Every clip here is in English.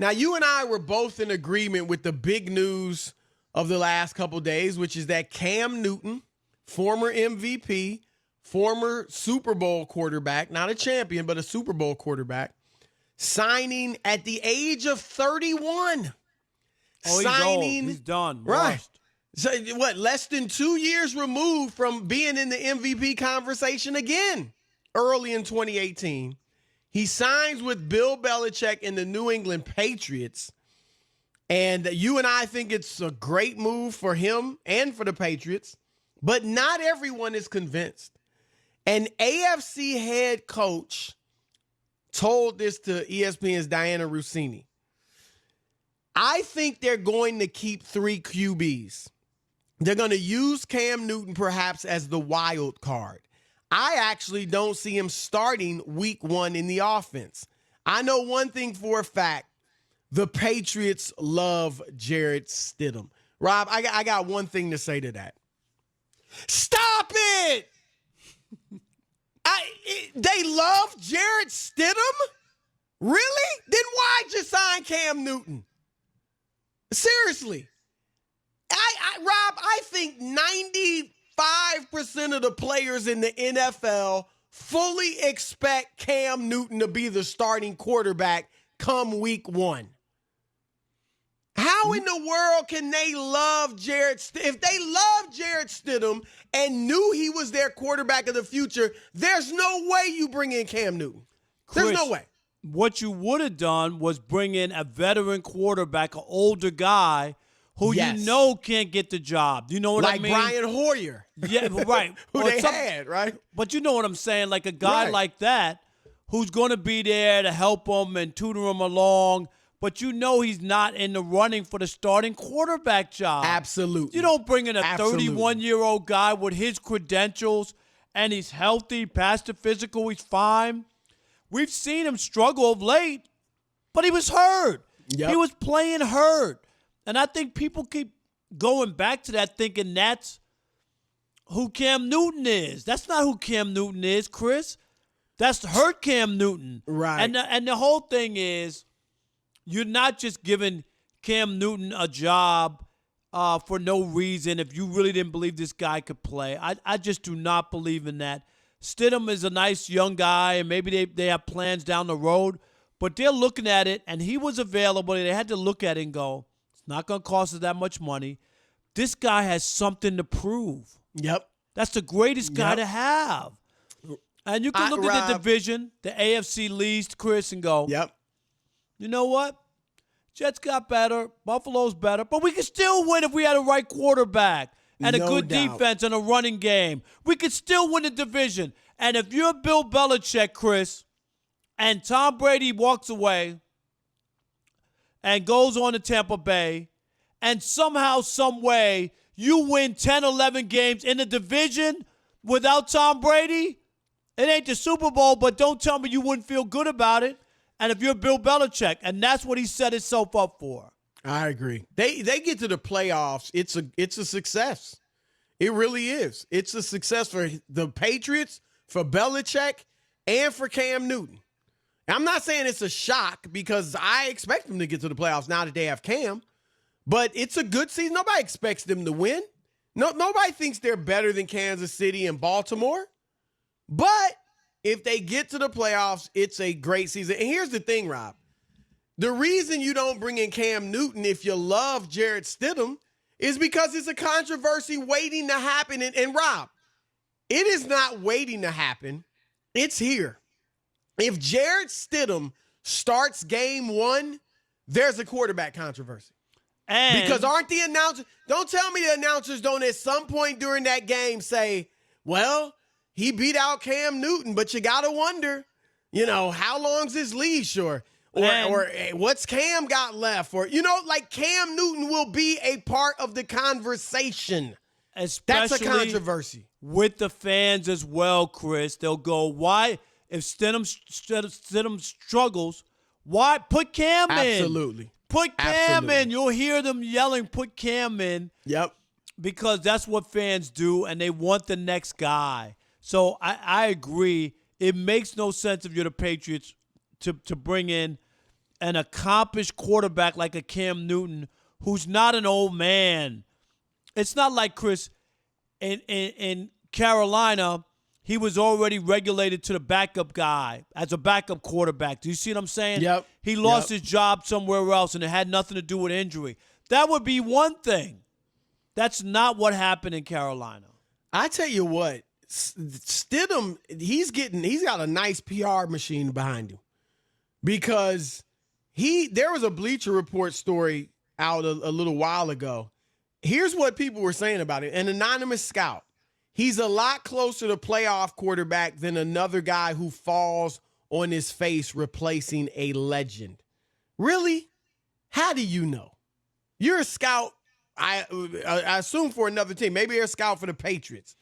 Now, you and I were both in agreement with the big news of the last couple of days, which is that Cam Newton, former MVP, former Super Bowl quarterback, not a champion, but a Super Bowl quarterback, signing at the age of 31. Oh, he's old. He's done. Right. Washed. So, what, less than 2 years removed from being in the MVP conversation again early in 2018. He signs with Bill Belichick in the New England Patriots. And you and I think it's a great move for him and for the Patriots. But not everyone is convinced. An AFC head coach told this to ESPN's Diana Rossini. I think they're going to keep 3 QBs. They're going to use Cam Newton perhaps as the wild card. I actually don't see him starting week 1 in the offense. I know one thing for a fact. The Patriots love Jarrett Stidham. Rob, I got one thing to say to that. Stop it! They love Jarrett Stidham? Really? Then why just sign Cam Newton? Seriously. Rob, I think 95% of the players in the NFL fully expect Cam Newton to be the starting quarterback come week 1. How in the world can they love Jarrett Stidham? If they love Jarrett Stidham and knew he was their quarterback of the future, there's no way you bring in Cam Newton. There's Chris, no way. What you would have done was bring in a veteran quarterback, an older guy who you know can't get the job. You know what I mean? Like Brian Hoyer. Yeah, right. Who they had, right? But you know what I'm saying? Like a guy like that who's going to be there to help him and tutor him along, but you know he's not in the running for the starting quarterback job. Absolutely. You don't bring in a 31-year-old guy with his credentials and he's healthy, past the physical, he's fine. We've seen him struggle of late, but he was hurt. Yep. He was playing hurt. And I think people keep going back to that thinking that's who Cam Newton is. That's not who Cam Newton is, Chris. That's hurt Cam Newton. Right. And the whole thing is you're not just giving Cam Newton a job for no reason if you really didn't believe this guy could play. I just do not believe in that. Stidham is a nice young guy, and maybe they have plans down the road, but they're looking at it, and he was available. They had to look at it and go, it's not going to cost us that much money. This guy has something to prove. Yep. That's the greatest guy to have. And you can look at the division, the AFC least, Chris, and go, yep. You know what? Jets got better. Buffalo's better. But we could still win if we had a right quarterback and a good defense and a running game. We could still win the division. And if you're Bill Belichick, Chris, and Tom Brady walks away and goes on to Tampa Bay, and somehow, some way, you win 10, 11 games in the division without Tom Brady, it ain't the Super Bowl, but don't tell me you wouldn't feel good about it. And if you're Bill Belichick, and that's what he set himself up for. I agree. They get to the playoffs, it's a success. It really is. It's a success for the Patriots, for Belichick, and for Cam Newton. I'm not saying it's a shock because I expect them to get to the playoffs now that they have Cam, but it's a good season. Nobody expects them to win. Nobody thinks they're better than Kansas City and Baltimore. But if they get to the playoffs, it's a great season. And here's the thing, Rob. The reason you don't bring in Cam Newton if you love Jarrett Stidham is because it's a controversy waiting to happen. And Rob, it is not waiting to happen. It's here. If Jarrett Stidham starts game 1, there's a quarterback controversy. Because aren't the announcers, don't tell me the announcers don't at some point during that game say, well, he beat out Cam Newton, but you got to wonder, how long's his leash or what's Cam got left? Or, like Cam Newton will be a part of the conversation. Especially that's a controversy. With the fans as well, Chris. They'll go, why? If Stidham struggles, why? Put Cam in. Absolutely. Put Cam in. You'll hear them yelling, put Cam in. Yep. Because that's what fans do, and they want the next guy. So I agree. It makes no sense if you're the Patriots to bring in an accomplished quarterback like a Cam Newton who's not an old man. It's not like Chris in Carolina, he was already regulated to the backup guy as a backup quarterback. Do you see what I'm saying? Yep. He lost his job somewhere else, and it had nothing to do with injury. That would be one thing. That's not what happened in Carolina. I tell you what, Stidham, he's got a nice PR machine behind him because there was a Bleacher Report story out a little while ago. Here's what people were saying about it. An anonymous scout. He's a lot closer to playoff quarterback than another guy who falls on his face replacing a legend. Really? How do you know? You're a scout, I assume, for another team. Maybe you're a scout for the Patriots.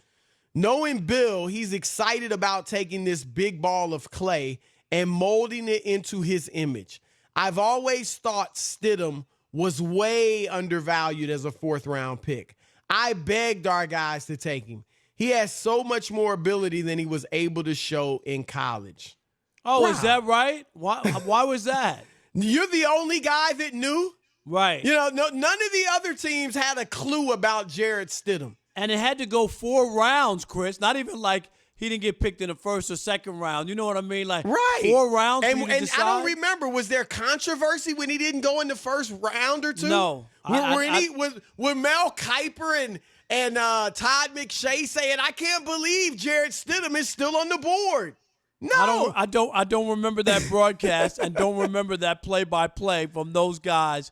Knowing Bill, he's excited about taking this big ball of clay and molding it into his image. I've always thought Stidham was way undervalued as a fourth-round pick. I begged our guys to take him. He has so much more ability than he was able to show in college. Oh, wow. Is that right? Why was that? You're the only guy that knew? Right. You know, none of the other teams had a clue about Jarrett Stidham. And it had to go 4 rounds, Chris. Not even like he didn't get picked in the first or second round. You know what I mean? Like, right. 4 rounds. And I don't remember, was there controversy when he didn't go in the first round or two? No. Were Mel Kiper and Todd McShay saying, I can't believe Jarrett Stidham is still on the board? No. I don't remember that broadcast and don't remember that play-by-play from those guys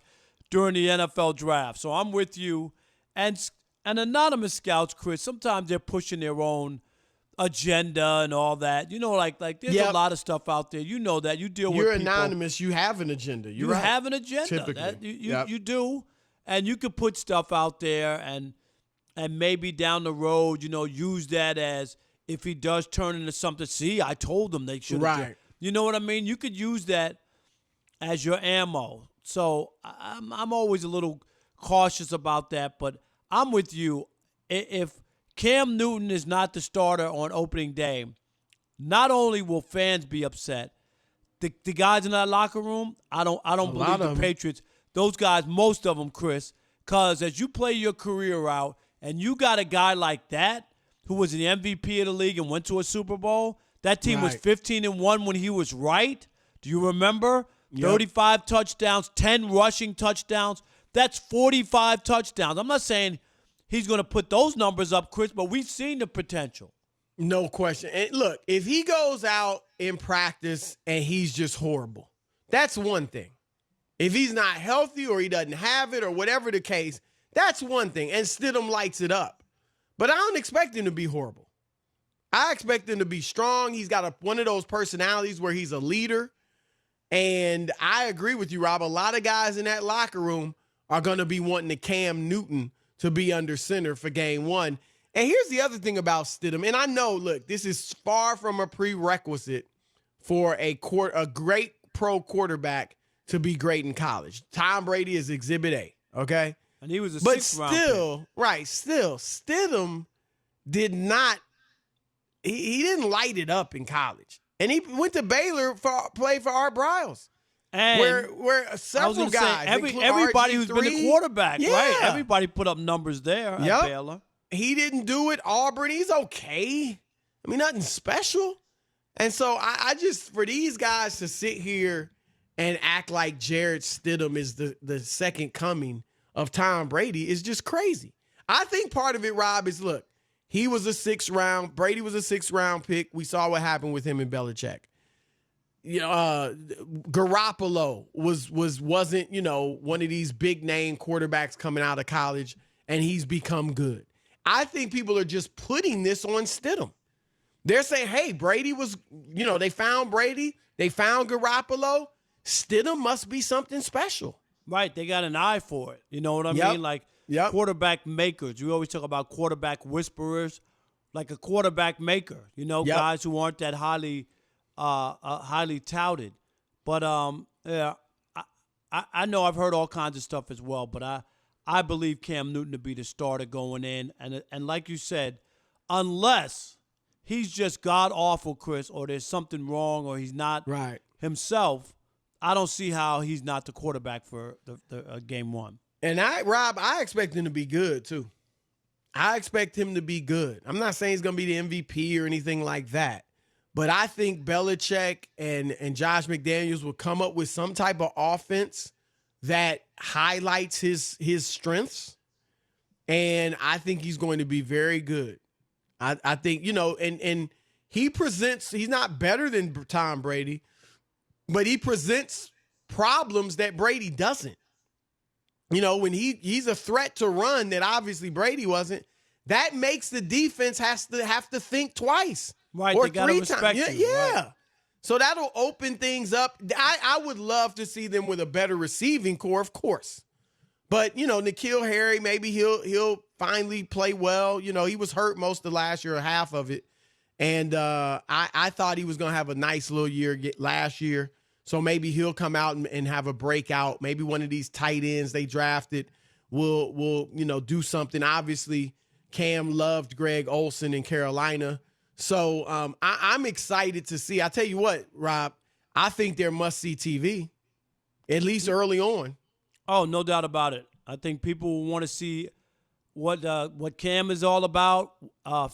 during the NFL draft. So I'm with you. And anonymous scouts, Chris, sometimes they're pushing their own agenda and all that. You know, like there's a lot of stuff out there. You know that. You deal with people. You're anonymous. You have an agenda. You have an agenda. Typically. You do. And you could put stuff out there and maybe down the road, you know, use that as if he does turn into something. See, I told them they should have. Right. You know what I mean? You could use that as your ammo. So I'm always a little cautious about that, but I'm with you. If Cam Newton is not the starter on opening day, not only will fans be upset, the guys in that locker room, I don't believe the Patriots, those guys, most of them, Chris, because as you play your career out and you got a guy like that who was the MVP of the league and went to a Super Bowl, that team was 15-1 when he was right. Do you remember? Yep. 35 touchdowns, 10 rushing touchdowns. That's 45 touchdowns. I'm not saying he's going to put those numbers up, Chris, but we've seen the potential. No question. And look, if he goes out in practice and he's just horrible, that's one thing. If he's not healthy or he doesn't have it or whatever the case, that's one thing. And Stidham lights it up. But I don't expect him to be horrible. I expect him to be strong. He's got one of those personalities where he's a leader. And I agree with you, Rob. A lot of guys in that locker room are going to be wanting the Cam Newton to be under center for game one. And here's the other thing about Stidham. And I know, look, this is far from a prerequisite for a great pro quarterback to be great in college. Tom Brady is Exhibit A, okay? And he was a sixth-round pick. Still, Stidham did not – he didn't light it up in college. And he went to Baylor play for Art Briles. And where several guys, everybody who's been a quarterback, right? Everybody put up numbers there at Baylor. He didn't do it. Auburn, he's okay. I mean, nothing special. And so I just, for these guys to sit here and act like Jarrett Stidham is the second coming of Tom Brady is just crazy. I think part of it, Rob, is look, he was a 6th round. Brady was a 6th round pick. We saw what happened with him in Belichick. You know, Garoppolo wasn't, you know, one of these big name quarterbacks coming out of college, and he's become good. I think people are just putting this on Stidham. They're saying, hey, Brady was, you know, they found Brady, they found Garoppolo. Stidham must be something special. Right, they got an eye for it. You know what I mean? Like quarterback makers. We always talk about quarterback whisperers, like a quarterback maker. You know, guys who aren't that highly touted. But I know I've heard all kinds of stuff as well. But I believe Cam Newton to be the starter going in, and like you said, unless he's just god awful, Chris, or there's something wrong, or he's not himself. I don't see how he's not the quarterback for the game one. And I expect him to be good too. I expect him to be good. I'm not saying he's going to be the MVP or anything like that, but I think Belichick and Josh McDaniels will come up with some type of offense that highlights his strengths, and I think he's going to be very good. I think, and he's not better than Tom Brady, but he presents problems that Brady doesn't. When he's a threat to run that obviously Brady wasn't, that makes the defense have to think twice. Right, or they gotta three respect times. you. Yeah. Right. So that'll open things up. I would love to see them with a better receiving core, of course. But, N'Keal Harry, maybe he'll finally play well. He was hurt most of last year, or half of it. And I thought he was going to have a nice little year last year. So maybe he'll come out and have a breakout. Maybe one of these tight ends they drafted will do something. Obviously, Cam loved Greg Olsen in Carolina. So I'm excited to see. I tell you what, Rob, I think they're must-see TV, at least early on. Oh, no doubt about it. I think people will want to see what Cam is all about,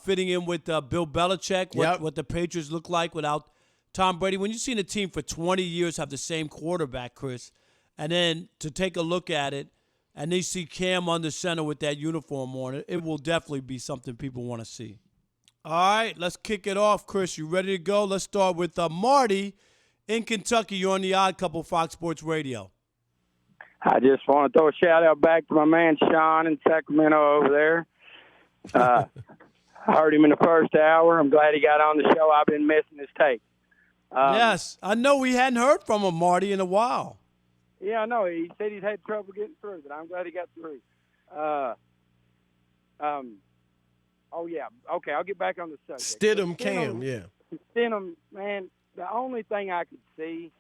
fitting in with Bill Belichick, what the Patriots look like without Tom Brady. When you've seen a team for 20 years have the same quarterback, Chris, and then to take a look at it, and they see Cam under center with that uniform on it, it will definitely be something people want to see. All right, let's kick it off, Chris. You ready to go? Let's start with Marty in Kentucky. You're on the Odd Couple, Fox Sports Radio. I just want to throw a shout-out back to my man Sean in Sacramento over there. I heard him in the first hour. I'm glad he got on the show. I've been missing his tape. Yes, I know we hadn't heard from him, Marty, in a while. Yeah, I know. He said he's had trouble getting through, but I'm glad he got through. Oh, yeah. Okay, I'll get back on the subject. Stidham, Cam, yeah. Stidham, man, the only thing I could see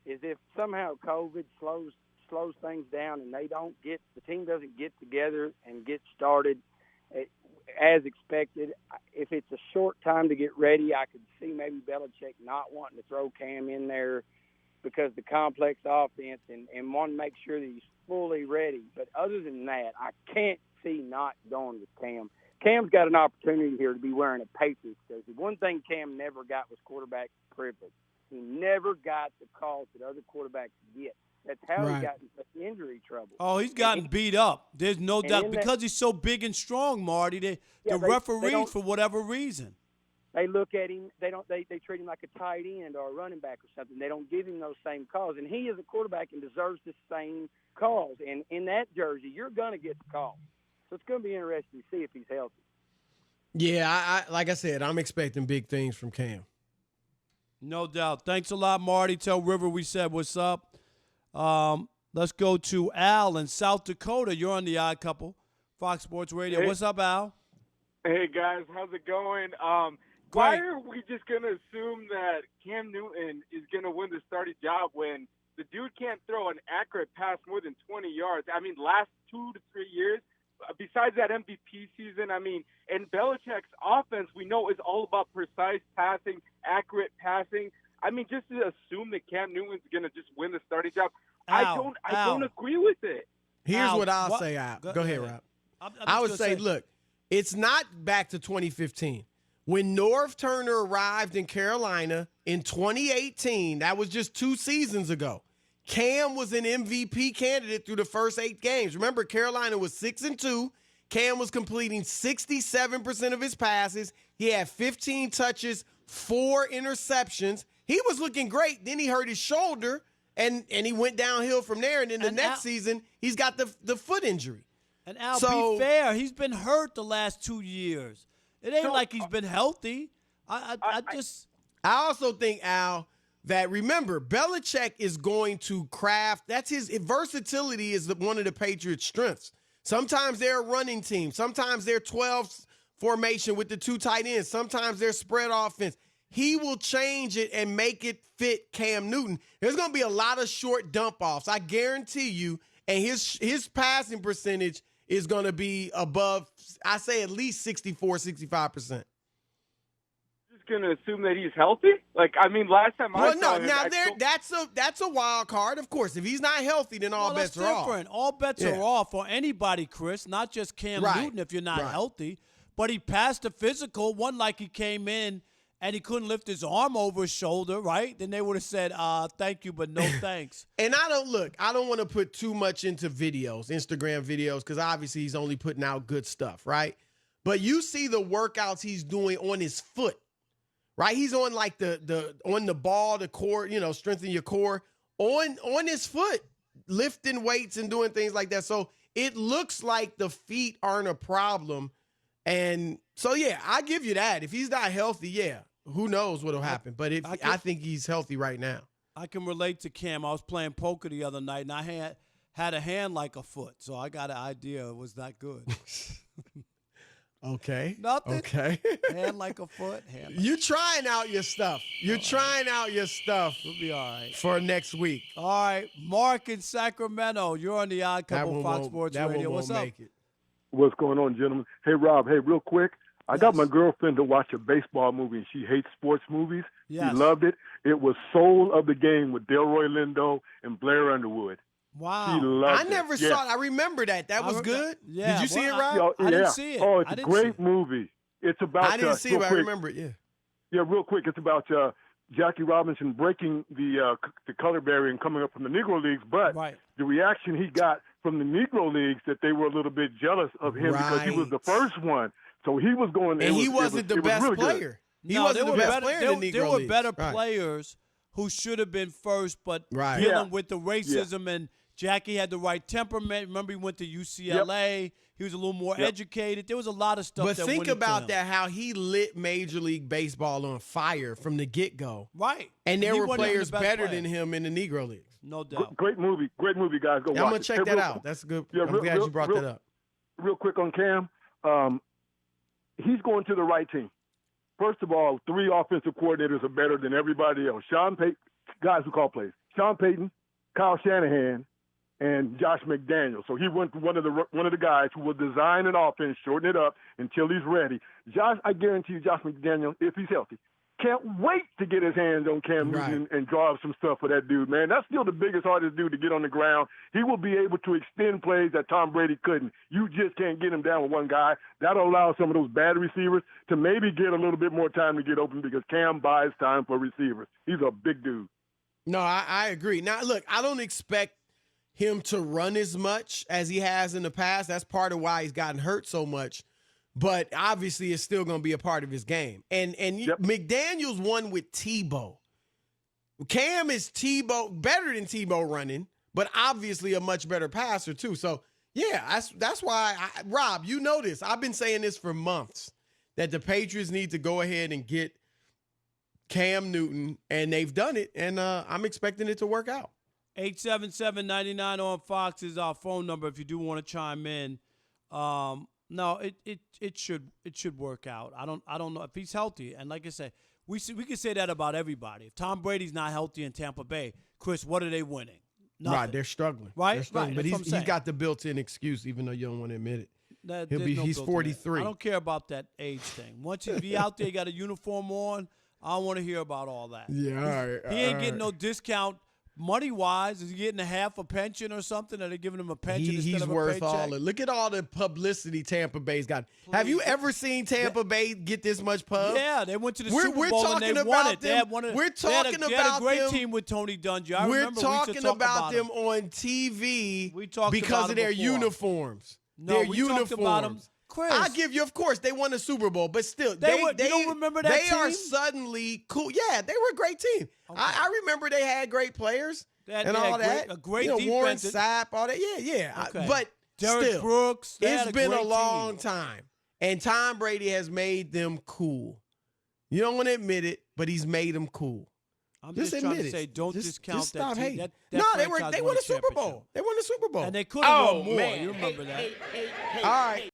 is if somehow COVID slows things down and the team doesn't get together and get started as expected. If it's a short time to get ready, I could see maybe Belichick not wanting to throw Cam in there because the complex offense and want to make sure that he's fully ready. But other than that, I can't see not going with Cam. Cam's got an opportunity here to be wearing a Patriots jersey. One thing Cam never got was quarterback privilege. He never got the calls that other quarterbacks get. That's how he got in such injury trouble. Oh, he's gotten beat up. There's no doubt. Because he's so big and strong, Marty, the referees, for whatever reason. They look at him. They treat him like a tight end or a running back or something. They don't give him those same calls. And he is a quarterback and deserves the same calls. And in that jersey, you're going to get the call. So it's going to be interesting to see if he's healthy. Yeah, I like I said, I'm expecting big things from Cam. No doubt. Thanks a lot, Marty. Tell River we said what's up. Let's go to Al in South Dakota. You're on the Odd Couple, Fox Sports Radio. Hey. What's up, Al? Hey, guys. How's it going? Why are we just going to assume that Cam Newton is going to win the starting job when the dude can't throw an accurate pass more than 20 yards? I mean, last 2 to 3 years, besides that MVP season, and Belichick's offense, we know is all about precise passing, accurate passing. Just to assume that Cam Newton's going to just win the starting job, I don't agree with it. Here's what I'll say, Al. Go ahead, Rob. I would say, look, it's not back to 2015. When Norv Turner arrived in Carolina in 2018, that was just 2 seasons ago. Cam was an MVP candidate through the first 8 games. Remember, Carolina was 6-2. Cam was completing 67% of his passes. He had 15 touches, 4 interceptions. He was looking great. Then he hurt his shoulder, and he went downhill from there. And then the next season, he's got the foot injury. And Al, be fair, he's been hurt the last 2 years. It ain't like he's been healthy. I also think, Al, that remember, Belichick is going to craft. That's his versatility is one of the Patriots' strengths. Sometimes they're a running team. Sometimes they're 12 formation with the 2 tight ends. Sometimes they're spread offense. He will change it and make it fit Cam Newton. There's going to be a lot of short dump offs, I guarantee you. And his passing percentage is going to be above, I say at least 64, 65%. Just going to assume that he's healthy? Like, I mean, last time I saw him, that's a wild card, of course. If he's not healthy, then all bets are off. All bets are off for anybody, Chris, not just Cam Newton if you're not healthy. But he passed the physical, one like he came in and he couldn't lift his arm over his shoulder, right? Then they would have said, thank you, but no thanks. And I don't want to put too much into videos, Instagram videos, because obviously he's only putting out good stuff, right? But you see the workouts he's doing on his foot, right? He's on like on the ball, the core, strengthen your core on his foot, lifting weights and doing things like that. So it looks like the feet aren't a problem. And so, yeah, I give you that. If he's not healthy, who knows what'll happen. But I think he's healthy right now. I can relate to Cam. I was playing poker the other night, and I had a hand like a foot. So I got an idea it was that good. Okay. Nothing. Okay. Hand like a foot. You're trying out your stuff. You're trying out your stuff. We'll be all right. For next week. All right. Mark in Sacramento. You're on the Odd Couple Fox Sports Radio. What's up? What's going on, gentlemen? Hey, Rob. Hey, real quick. I got my girlfriend to watch a baseball movie, and she hates sports movies. Yes. She loved it. It was Soul of the Game with Delroy Lindo and Blair Underwood. Wow. She loved it. I never saw it. I remember that. That was good. Yeah. Did you see it, Rob? I didn't see it. Oh, it's a great movie. It's about. I didn't see it, but I remember it. Yeah. Yeah, real quick. It's about Jackie Robinson breaking the color barrier and coming up from the Negro Leagues, but the reaction he got from the Negro Leagues that they were a little bit jealous of him because he was the first one. So he was going. And he wasn't the best player. He wasn't the best player in the Negro Leagues. There were better players who should have been first, but dealing with the racism and Jackie had the right temperament. Remember, he went to UCLA. Yep. He was a little more educated. There was a lot of stuff. But think about that, how he lit Major League Baseball on fire from the get-go. Right. And there were players better than him in the Negro Leagues. No doubt. Great movie, guys. Go watch it. I'm going to check that out. That's good. I'm glad you brought that up. Real quick on Cam. He's going to the right team. First of all, 3 offensive coordinators are better than everybody else. Sean Payton, guys who call plays. Sean Payton, Kyle Shanahan, and Josh McDaniels. So he went to one of the guys who will design an offense, shorten it up until he's ready. I guarantee you, Josh McDaniels, if he's healthy, can't wait to get his hands on Cam Newton and draw up some stuff for that dude, man. That's still the biggest, hardest dude to get on the ground. He will be able to extend plays that Tom Brady couldn't. You just can't get him down with one guy. That'll allow some of those bad receivers to maybe get a little bit more time to get open because Cam buys time for receivers. He's a big dude. No, I agree. Now, look, I don't expect him to run as much as he has in the past. That's part of why he's gotten hurt so much. But obviously, it's still going to be a part of his game. And McDaniels won with Tebow. Cam is better than Tebow running, but obviously a much better passer too. So yeah, that's why Rob, you know this. I've been saying this for months that the Patriots need to go ahead and get Cam Newton, and they've done it. And I'm expecting it to work out. 877-99 on Fox is our phone number if you do want to chime in. No, it should work out. I don't know if he's healthy. And like I said, we can say that about everybody. If Tom Brady's not healthy in Tampa Bay, Chris, what are they winning? Nothing. Right, they're struggling. Right, they're struggling. right. But he's got the built-in excuse, even though you don't want to admit it. He's 43. I don't care about that age thing. Once he be out there, got a uniform on, I don't want to hear about all that. Yeah, all right. He ain't getting no discount. Money-wise, is he getting a half a pension or something? Are they giving him a pension instead of a worth paycheck? all it. Look at all the publicity Tampa Bay's got. Have you ever seen Tampa Bay get this much pub? Yeah, they went to the Super Bowl and they won it. They had a great team with Tony Dungy. We're talking about them on TV because of their uniforms. No, we talked about them. Chris, I give you, of course, they won the Super Bowl, but still, you don't remember that team? They are suddenly cool. Yeah, they were a great team. Okay. I remember they had great players and all that. A great defense. Warren Sapp, all that. Yeah. Okay. But Derek still, Brooks. It's been a long time, and Tom Brady has made them cool. You don't want to admit it, but he's made them cool. I'm just trying to say, don't discount that team. No, they won the Super Bowl. They won the Super Bowl. And they could have won more. You remember that. All right.